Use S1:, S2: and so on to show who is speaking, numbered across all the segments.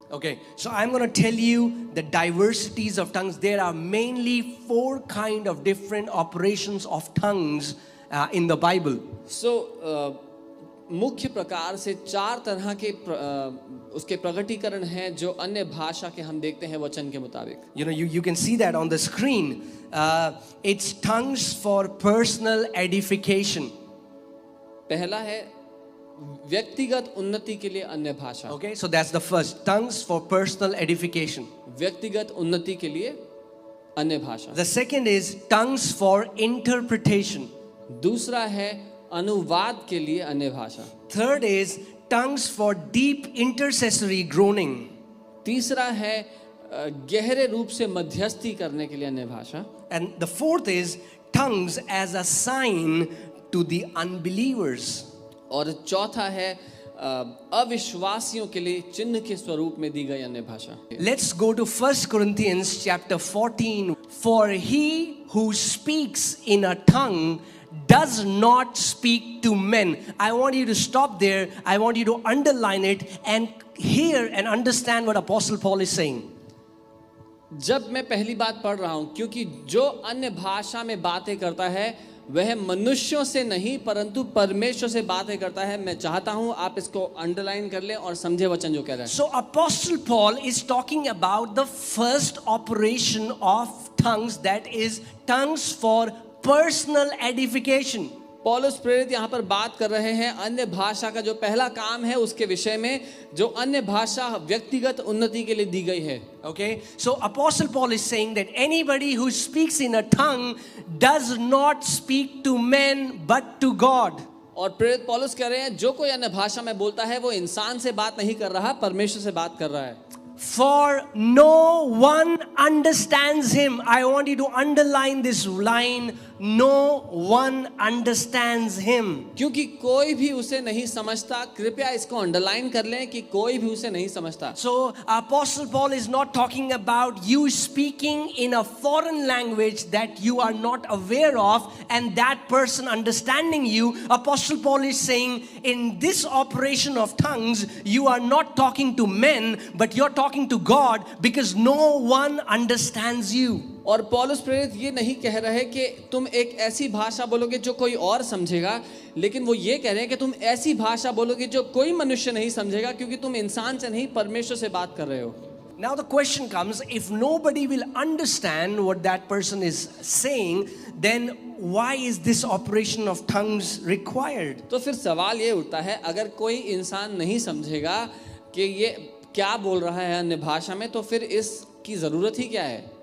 S1: Okay, so I'm going to tell you the diversities of tongues. There are mainly 4 kind of different operations of tongues in the Bible.
S2: So मुख्य प्रकार से 4 तरह के उसके प्रकटीकरण हैं जो अन्य भाषा के हम देखते हैं वचन के मुताबिक.
S1: You know, you can see that on the screen. It's tongues for personal edification.
S2: पहला है व्यक्तिगत उन्नति के लिए अन्य भाषा.
S1: Okay, so that's the first. Tongues for personal edification.
S2: व्यक्तिगत उन्नति के लिए अन्य भाषा.
S1: The second is tongues for interpretation.
S2: दूसरा है अनुवाद के लिए अन्य भाषा.
S1: Third is tongues for deep intercessory groaning.
S2: तीसरा है गहरे रूप से मध्यस्थी करने के लिए अन्य भाषा.
S1: And the fourth is tongues as a sign to the unbelievers.
S2: और चौथा है अविश्वासियों के लिए चिन्ह के स्वरूप में दी गई अन्य भाषा.
S1: Let's go to 1 Corinthians chapter 14. For he who speaks in a tongue does not speak to men. I want you to stop there. I want you to underline it and hear and understand what Apostle Paul is saying.
S2: जब मैं पहली बात पढ़ रहा हूँ, क्योंकि जो अन्य भाषा में बातें करता है वह मनुष्यों से नहीं परंतु परमेश्वर से बातें करता है. मैं चाहता हूँ आप इसको अंडरलाइन कर लें और समझे वचन जो कह रहा है.
S1: So Apostle Paul is talking about the first operation of tongues, that is tongues for personal edification.
S2: पौलुस प्रेरित यहाँ पर बात कर रहे हैं अन्य भाषा का जो पहला काम है उसके विषय में, जो अन्य भाषा व्यक्तिगत उन्नति के लिए दी गई है.
S1: Okay, so Apostle Paul is saying that anybody who speaks in a tongue does not speak to men but to God.
S2: और प्रेरित पौलुस कह रहे हैं जो कोई अन्य भाषा में बोलता है वो इंसान से बात नहीं कर रहा, परमेश्वर से बात कर रहा है.
S1: For no one understands him. I want you to underline this line. No one understands him.
S2: क्योंकि कोई भी उसे नहीं समझता. कृपया इसको अंडरलाइन कर लें कि कोई भी उसे नहीं समझता.
S1: So Apostle Paul is not talking about you speaking in a foreign language that you are not aware of and that person understanding you. Apostle Paul is saying in this operation of tongues you are not talking to men but you're talking to God because no one understands you.
S2: और पौलुस प्रेरित ये नहीं कह रहे कि तुम एक ऐसी भाषा बोलोगे जो कोई और समझेगा, लेकिन वो ये कह रहे हैं कि तुम ऐसी भाषा बोलोगे जो कोई मनुष्य नहीं समझेगा, क्योंकि तुम इंसान से नहीं परमेश्वर से बात कर रहे हो.
S1: Now the question comes, if nobody will understand what that person is saying, then why is this operation of tongues required?
S2: तो फिर सवाल ये उठता है, अगर कोई इंसान नहीं समझेगा कि ये क्या बोल रहा है अन्य भाषा में, तो फिर इसकी जरूरत ही क्या है?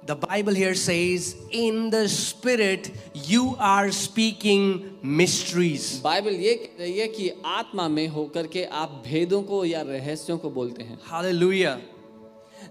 S1: The Bible here says, in the Spirit you are speaking mysteries.
S2: Bible ये कह रही है कि आत्मा में होकर के आप भेदों को या रहस्यों को बोलते हैं.
S1: Hallelujah.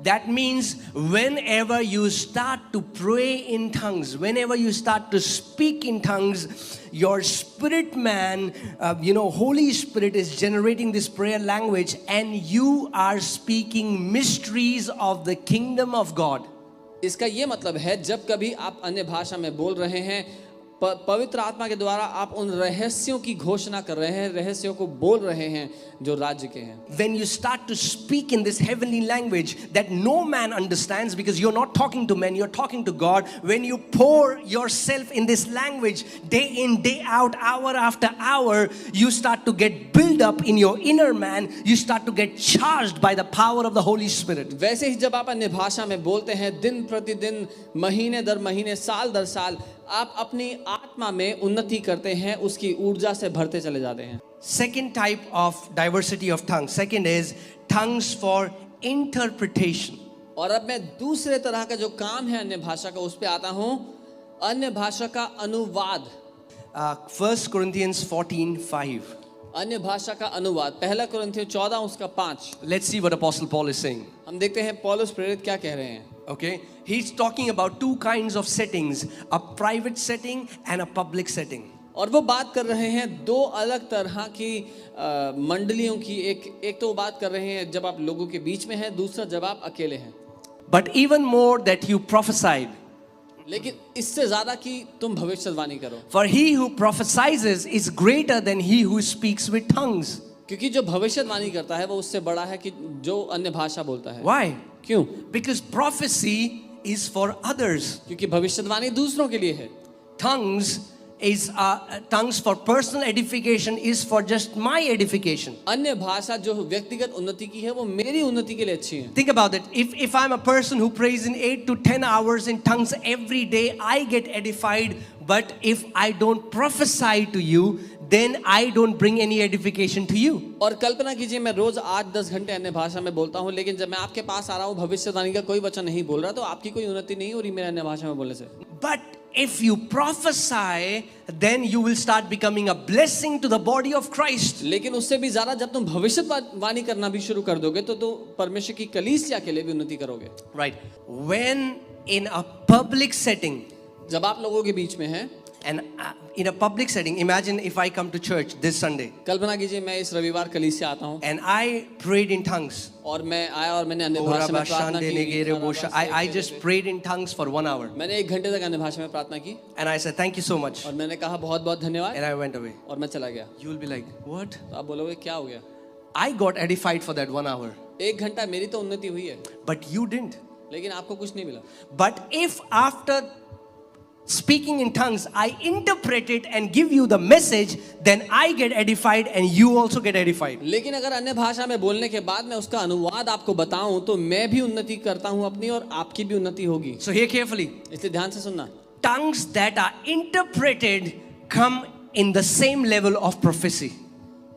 S1: That means whenever you start to pray in tongues, whenever you start to speak in tongues, your spirit man, Holy Spirit is generating this prayer language and you are speaking mysteries of the kingdom of God.
S2: इसका ये मतलब है जब कभी आप अन्य भाषा में बोल रहे हैं, पवित्र आत्मा के द्वारा आप उन रहस्यों की घोषणा कर रहे हैं, रहस्यों को बोल रहे हैं जो राज्य के हैं.
S1: When you start to speak in this heavenly language that no man understands because you're not talking to men, you're talking to God. When you pour yourself in this language day in, day out, hour after hour, you start to get built up in your inner man. You start to get charged by the power of the Holy Spirit.
S2: वैसे ही जब आप अन्य भाषा में बोलते हैं, दिन प्रतिदिन, महीने दर महीने, साल दर साल, आप अपनी आत्मा में उन्नति करते हैं, उसकी ऊर्जा से भरते चले जाते हैं.
S1: Second type of diversity of tongues. Second is tongues for interpretation.
S2: और अब मैं दूसरे तरह का जो काम है अन्य भाषा का उस पे आता हूँ, अन्य भाषा का अनुवाद.
S1: 1 Corinthians 14:5.
S2: अन्य भाषा का अनुवाद 1 कुरिन्थियों 14 उसका 5.
S1: Let's see what Apostle Paul is saying.
S2: हम देखते हैं पौलुस प्रेरित क्या कह रहे हैं.
S1: Okay, he's talking about 2 kinds of settings, a private setting and a public setting.
S2: और वो बात कर रहे हैं 2 अलग तरह की मंडलियों की. एक तो वो बात कर रहे हैं जब आप लोगों के बीच में हैं, दूसरा जब आप अकेले हैं.
S1: But even more that you prophesied.
S2: लेकिन इससे ज्यादा कि तुम भविष्यवाणी करो.
S1: For he who prophesies is greater than he who speaks with tongues.
S2: क्योंकि जो भविष्यवाणी करता है वो उससे बड़ा है कि जो अन्य भाषा बोलता है।
S1: Why?
S2: क्यों?
S1: Because prophecy is for others.
S2: क्योंकि भविष्यवाणी दूसरों के लिए है।
S1: Tongues for personal edification is for just my edification.
S2: अन्य भाषा जो व्यक्तिगत उन्नति की है वो मेरी उन्नति के लिए अच्छी है।
S1: Think about it. If I'm a person who prays in 8 to 10 hours in tongues every day, I get edified. But if I don't prophesy to you, then I don't bring any edification to you.
S2: और कल्पना कीजिए मैं रोज 8-10 घंटे अन्य भाषा में बोलता हूँ, लेकिन जब मैं आपके पास आ रहा हूँ भविष्यवाणी का कोई वचन नहीं बोल रहा, तो आपकी कोई उन्नति नहीं हो रही मेरे अन्य भाषा में बोलने से।
S1: But if you prophesy, then you will start becoming a blessing to the body of Christ.
S2: लेकिन उससे भी ज्यादा जब तुम भविष्यवाणी करना भी शुरू कर दोगे तो परमेश्वर की कलीसिया के लिए भी उन्नति करोगे।
S1: Right. When in a public setting,
S2: जब आप लोगों के बीच में हैं,
S1: and in a public setting, imagine if I come to church this Sunday
S2: कल्पना कीजिए मैं इस रविवार कलीसिया आता हूँ
S1: and I prayed in tongues.
S2: और मैं आया और मैंने अन्य भाषा में प्रार्थना की।
S1: I just prayed in tongues for 1 hour.
S2: मैंने 1 घंटे तक अन्य भाषा में प्रार्थना की
S1: And I said, thank you so much.
S2: और मैंने कहा बहुत बहुत धन्यवाद
S1: And I went away.
S2: और मैं चला गया।
S1: You will be like, what?
S2: तो आप बोलोगे क्या हो गया?
S1: I got edified for that 1 hour.
S2: 1 घंटा मेरी तो उन्नति हुई है,
S1: But you didn't.
S2: लेकिन आपको कुछ नहीं मिला।
S1: But if after speaking in tongues, I interpret it and give you the message, then I get edified and you also get edified.
S2: लेकिन अगर अन्य भाषा में बोलने के बाद मैं उसका अनुवाद आपको बताऊं तो मैं भी उन्नति करता हूं अपनी और आपकी भी उन्नति होगी।
S1: So hear carefully.
S2: इसलिए ध्यान से सुनना।
S1: Tongues that are interpreted come in the same level of prophecy.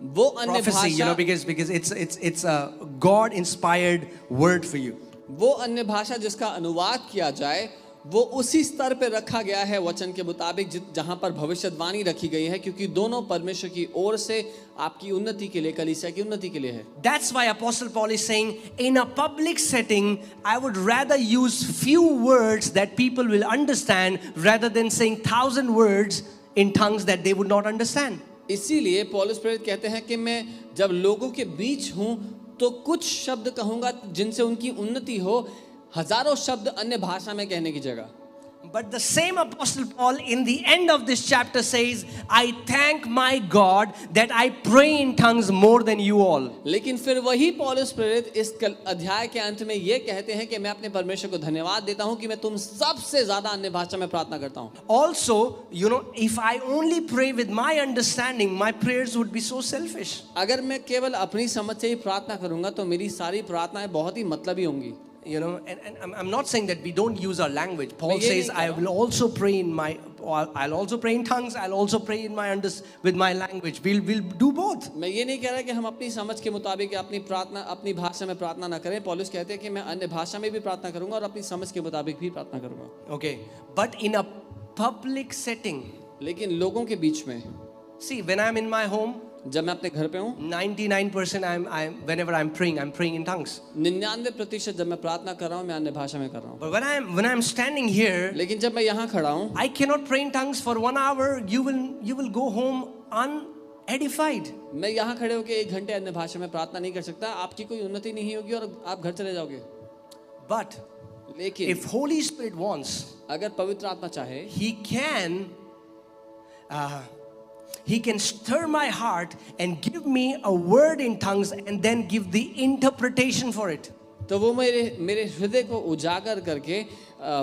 S2: वो अन्य
S1: Prophecy, you know,
S2: भाषा
S1: because it's a God inspired word for you.
S2: वो अन्य भाषा जिसका अनुवाद किया जाए वो उसी स्तर पे रखा गया है वचन के मुताबिक जहां पर भविष्यवाणी रखी गई है, क्योंकि दोनों परमेश्वर की ओर से आपकी उन्नति के लिए, कलीसिया की उन्नति के लिए है।
S1: That's why Apostle Paul is saying, in a public setting, I would rather use few words that people will understand rather than saying 1,000 words in tongues that they would not understand.
S2: इसीलिए पौलुस प्रेरित कहते हैं कि मैं जब लोगों के बीच हूं तो कुछ शब्द कहूंगा जिनसे उनकी उन्नति हो, हजारों शब्द अन्य भाषा में कहने की जगह।
S1: But the same Apostle Paul in the end of this chapter says, I thank my God that I pray in tongues more than you all.
S2: लेकिन फिर वही पौलुस प्रेरित इस अध्याय के अंत में ये कहते हैं कि मैं अपने परमेश्वर को धन्यवाद देता हूं कि मैं तुम सबसे ज्यादा अन्य भाषा में प्रार्थना करता हूं।
S1: Also, you know, if I only pray with my understanding, my prayers would be so selfish.
S2: अगर मैं केवल अपनी समझ से ही प्रार्थना करूंगा तो मेरी सारी प्रार्थनाएं बहुत ही मतलबी होंगी।
S1: You know, and I'm not saying that we don't use our language. Paul says, I will also pray in my, I'll also pray in tongues. I'll also pray in my with my language. We'll do both.
S2: मैं ये नहीं कह रहा कि हम अपनी समझ के मुताबिक अपनी प्रार्थना अपनी भाषा में प्रार्थना ना करें। पौलुस कहते हैं कि मैं अन्य भाषा में भी प्रार्थना करूंगा और अपनी समझ के मुताबिक भी प्रार्थना करूंगा।
S1: Okay, but in a public setting,
S2: लेकिन लोगों के बीच में,
S1: see, when I'm in my home,
S2: जब मैं अपने घर पे हूँ,
S1: 99% whenever I'm praying in tongues.
S2: 99% जब मैं प्रार्थना कर रहा हूँ मैं अन्य भाषा में कर रहा हूँ।
S1: But when I'm standing here,
S2: लेकिन जब मैं यहाँ खड़ा हूँ,
S1: I cannot pray in tongues for 1 hour. You will go home unedified.
S2: मैं यहाँ खड़े होकर 1 घंटे अन्य भाषा में प्रार्थना नहीं कर सकता, आपकी कोई उन्नति नहीं होगी और आप घर चले जाओगे।
S1: But
S2: लेकिन
S1: if Holy Spirit wants,
S2: अगर पवित्र आत्मा चाहे,
S1: He can stir my heart and give me a word in tongues and then give the interpretation for it.
S2: तो वो मेरे हृदय को उजागर करके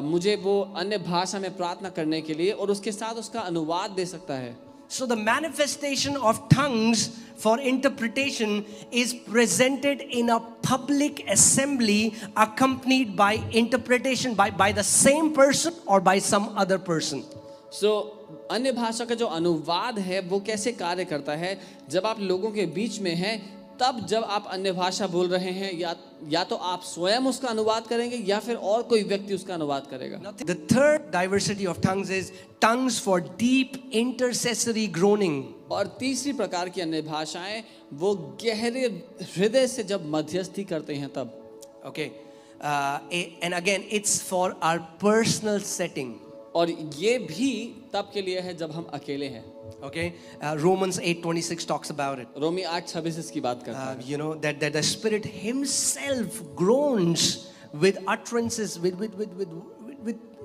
S2: मुझे वो अन्य भाषा में प्रार्थना करने के लिए और उसके साथ उसका अनुवाद दे सकता है।
S1: So the manifestation of tongues for interpretation is presented in a public assembly accompanied by interpretation by the same person or by some other person.
S2: So अन्य भाषा का जो अनुवाद है वो कैसे कार्य करता है? जब आप लोगों के बीच में हैं तब जब आप अन्य भाषा बोल रहे हैं या तो आप स्वयं उसका अनुवाद करेंगे या फिर और कोई व्यक्ति उसका अनुवाद करेगा।
S1: The third diversity of tongues is tongues for deep intercessory groaning.
S2: और तीसरी प्रकार की अन्य भाषाएं वो गहरे हृदय से जब मध्यस्थी करते हैं तब।
S1: Okay, and again it's for our personal setting.
S2: और ये भी तब के लिए है जब हम अकेले हैं।
S1: Okay, Romans 8:26 talks about it.
S2: रोमी 8:26 इसकी बात करता है।
S1: You know that the Spirit Himself groans with utterances, with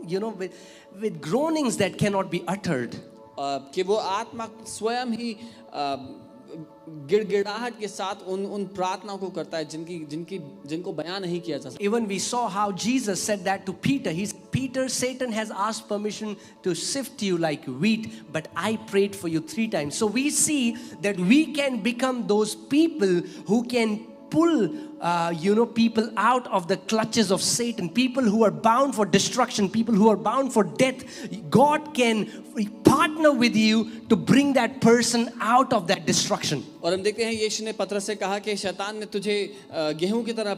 S1: you know with groanings that cannot be uttered.
S2: कि वो आत्मा स्वयं ही गिड़गिड़ाहट के साथ उन प्रार्थनाओं को करता है जिनको बयान नहीं किया जा सकता।
S1: Even we saw how Jesus said that to Peter. He said, Peter, Satan has asked permission to sift you like wheat, but I prayed for you 3 times. So we see that we can become those people who can pull people out of the clutches of Satan, people who are bound for destruction, people who are bound for death. God can partner with you to bring that person out of that destruction.
S2: और हम देखते हैं यीशु ने पतरस से कहा कि शैतान ने तुझे गेहूं की तरह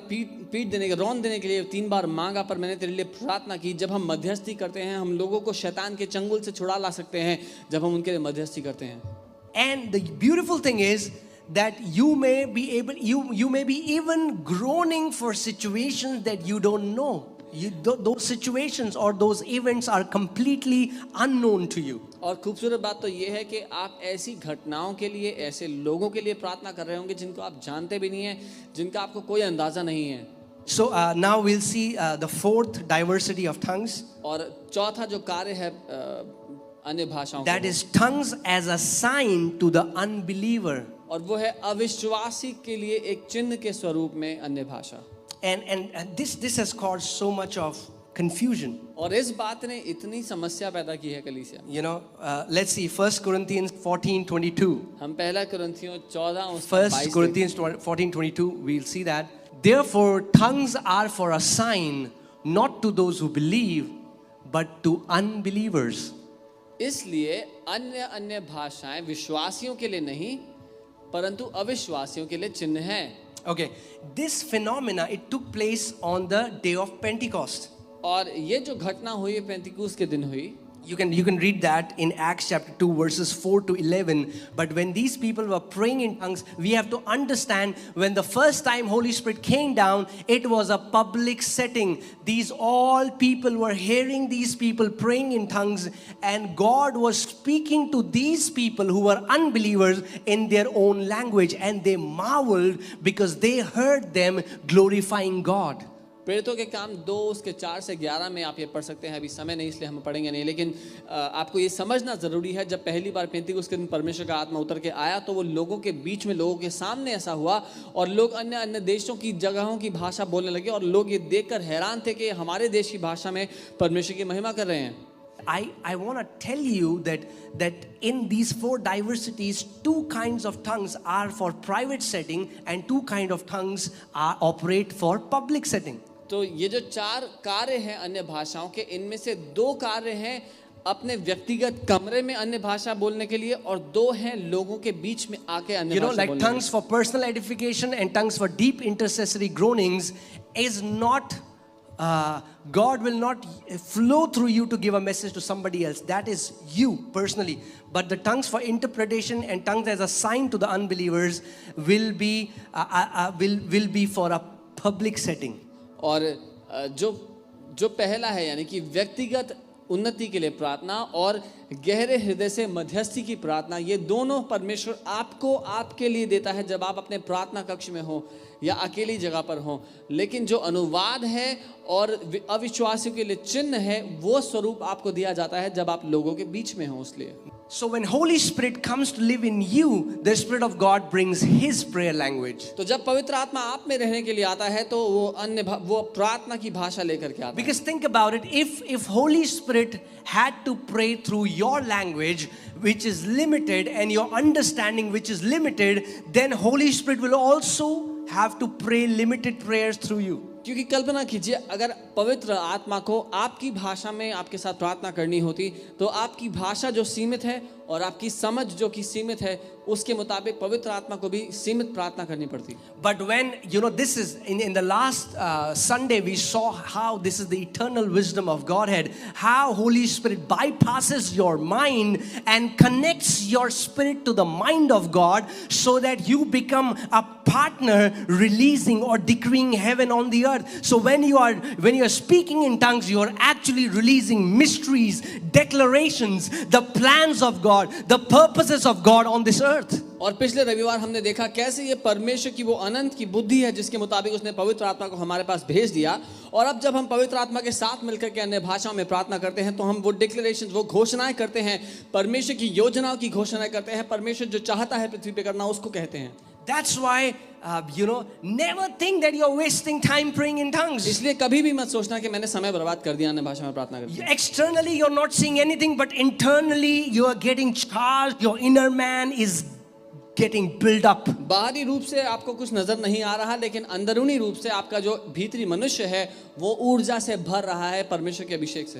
S2: रौंद देने के लिए 3 बार मांगा, पर मैंने तेरे लिए प्रार्थना की। जब हम मध्यस्थी करते हैं, हम लोगों को शैतान के चंगुल से छुड़ा ला सकते हैं जब हम उनके लिए मध्यस्थी करते हैं।
S1: And the beautiful thing is that you may be even groaning for situations that you don't know. Those situations or those events are completely unknown to you.
S2: और खूबसूरत बात तो ये है कि आप ऐसी घटनाओं के लिए, ऐसे लोगों के लिए प्रार्थना कर रहे होंगे जिनको आप जानते भी नहीं हैं, जिनका आपको कोई अंदाजा नहीं है।
S1: So now we'll see the 4th diversity of tongues.
S2: और चौथा जो कार्य है अन्य भाषाओं
S1: that is tongues as a sign to the unbeliever.
S2: और वो है अविश्वासी के लिए एक चिन्ह के स्वरूप में अन्य भाषा।
S1: And this has caused so much of confusion.
S2: और इस बात ने इतनी समस्या पैदा की है कलीसिया।
S1: You know, let's see 1 Corinthians 14:22.
S2: हम पहला कुरिन्थियों 14
S1: 1 Corinthians 14:22 we'll see that. Therefore tongues are for a sign, not to those who believe, but to unbelievers.
S2: इसलिए अन्य भाषाएं विश्वासियों के लिए नहीं परंतु अविश्वासियों के लिए चिन्ह है।
S1: Okay, this phenomena, it took place on the day of Pentecost.
S2: और ये जो घटना हुई पेंतिकुस्त के दिन हुई,
S1: You can read that in Acts chapter 2 verses 4 to 11. But when these people were praying in tongues, we have to understand when the first time Holy Spirit came down, it was a public setting. These all people were hearing these people praying in tongues, and God was speaking to these people who were unbelievers in their own language, and they marveled because they heard them glorifying God.
S2: प्रेरितों के काम 2 उसके 4 से 11 में आप ये पढ़ सकते हैं। अभी समय नहीं इसलिए हम पढ़ेंगे नहीं, लेकिन आपको ये समझना ज़रूरी है, जब पहली बार पेंतिकुस्त के दिन परमेश्वर का आत्मा उतर के आया तो वो लोगों के बीच में, लोगों के सामने ऐसा हुआ और लोग अन्य देशों की जगहों की भाषा बोलने लगे और लोग ये देखकर हैरान थे कि हमारे देश की भाषा में परमेश्वर की महिमा कर रहे हैं।
S1: I want to tell you that in these 4 diversities, 2 kinds of tongues are for private setting and 2 kinds of tongues operate for public setting.
S2: तो ये जो 4 कार्य हैं अन्य भाषाओं के, इनमें से 2 कार्य हैं अपने व्यक्तिगत कमरे में अन्य भाषा बोलने के लिए और 2 हैं लोगों के बीच में आके अन्य भाषा बोलने के लिए।
S1: Like tongues for personal edification and tongues for deep intercessory groanings is not God will not flow through you to give a message to somebody else. That is you personally. But the tongues for interpretation and tongues as a sign to the unbelievers will be for a public setting.
S2: और जो पहला है यानी कि व्यक्तिगत उन्नति के लिए प्रार्थना और गहरे हृदय से मध्यस्थी की प्रार्थना, ये दोनों परमेश्वर आपको आपके लिए देता है जब आप अपने प्रार्थना कक्ष में हो या अकेली जगह पर हो। लेकिन जो अनुवाद है और अविश्वासियों के लिए चिन्ह है, वो स्वरूप आपको दिया जाता है जब आप लोगों के बीच में हो। इसलिए
S1: So when Holy Spirit comes to live in you, the Spirit of God brings His prayer language.
S2: तो जब पवित्र आत्मा आप में रहने के लिए आता है तो वो प्रार्थना की भाषा लेकर के आता है।
S1: Because think about it, if Holy Spirit had to pray through your language, which is limited, and your understanding, which is limited, then Holy Spirit will also have to pray limited prayers through you.
S2: क्योंकि कल्पना कीजिए, अगर पवित्र आत्मा को आपकी भाषा में आपके साथ प्रार्थना करनी होती तो आपकी भाषा जो सीमित है और आपकी समझ जो कि सीमित है, उसके मुताबिक पवित्र आत्मा को भी सीमित प्रार्थना करनी पड़ती।
S1: But when this is in the last Sunday we saw how this is the eternal wisdom of Godhead, how Holy Spirit bypasses your mind and connects your spirit to the mind of God so that you become a partner releasing or decreeing heaven on the earth. earth. So when you are speaking in tongues, you are actually releasing mysteries, declarations, the plans of God, the purposes of God on this earth.
S2: और पिछले रविवार हमने देखा कैसे ये परमेश्वर की वो अनंत की बुद्धि है जिसके मुताबिक उसने पवित्र आत्मा को हमारे पास भेज दिया। और अब जब हम पवित्र आत्मा के साथ मिलकर के अन्य भाषाओं में प्रार्थना करते हैं तो हम वो डिक्लेरेशन, वो घोषणाएं करते हैं, परमेश्वर की योजनाओं की घोषणाएं करते हैं, परमेश्वर जो चाहता है पृथ्वी पे करना उसको कहते हैं।
S1: That's why, never think that you're wasting time praying in tongues.
S2: इसलिए कभी भी मत सोचना कि मैंने समय बर्बाद कर दिया अन्य भाषा में प्रार्थना करके।
S1: Externally, you're not seeing anything, but internally, you are getting charged. Your inner man is getting built up.
S2: बाहरी रूप से आपको कुछ नजर नहीं आ रहा, लेकिन अंदरूनी रूप से आपका जो भीतरी मनुष्य है वो ऊर्जा से भर रहा है परमेश्वर के अभिषेक से।